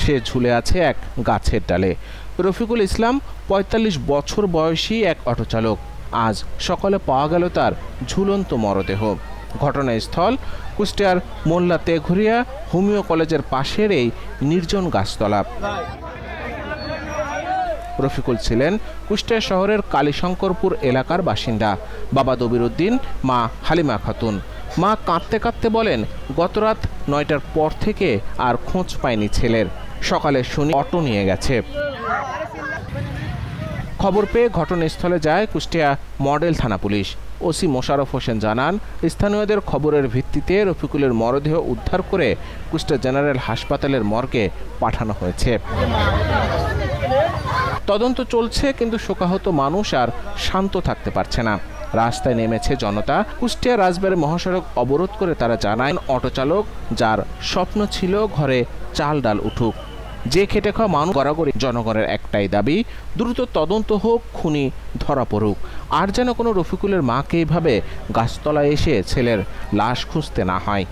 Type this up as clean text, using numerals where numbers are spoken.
সে ঝুলে আছে এক গাছের ডালে। রফিকুল ইসলাম ৪৫ বছর বয়সী এক অটোচালক। আজ সকালে পাওয়া গেল তার ঝুলন্ত মরদেহ। ঘটনাস্থল কুষ্টিয়ার মোল্লা তেঘরিয়া হোমিও কলেজের পাশের এই নির্জন গাছতলা। রফিকুল ছিলেন কুষ্টিয়া শহরের কালীশঙ্করপুর এলাকার বাসিন্দা। বাবা দবির উদ্দিন, মা হালিমা খাতুন। মা কাঁদতে কাঁদতে বলেন, গতরাত ৯টার পর থেকে আর খোঁজ পায়নি ছেলের। সকালে শুনি অটো নিয়ে গেছে। খবর পেয়ে ঘটনাস্থলে যায় কুষ্টিয়া মডেল থানা পুলিশ। ওসি মোশাররফ হোসেন জানান, স্থানীয়দের খবরের ভিত্তিতে রফিকুলের মরদেহ উদ্ধার করে কুষ্টিয়া জেনারেল হাসপাতালের মর্গে পাঠানো হয়েছে। তদন্ত চলছে, কিন্তু শোকাহত মানুষ আর শান্ত থাকতে পারছে না। রাস্তায় নেমেছে জনতা। কুষ্টিয়া রাজবাড়ী মহাসড়ক অবরোধ করে তারা জানায়, অটোচালক যার স্বপ্ন ছিল ঘরে চাল ডাল উঠুক, যে খেটে খাওয়া মানুষ গড়াগড়ি। জনগণের একটাই দাবি, দ্রুত তদন্ত হোক, খুনি ধরা পড়ুক, আর যেন কোনো রফিকুলের মাকে এইভাবে গাছতলায় এসে ছেলের লাশ খুঁজতে না হয়।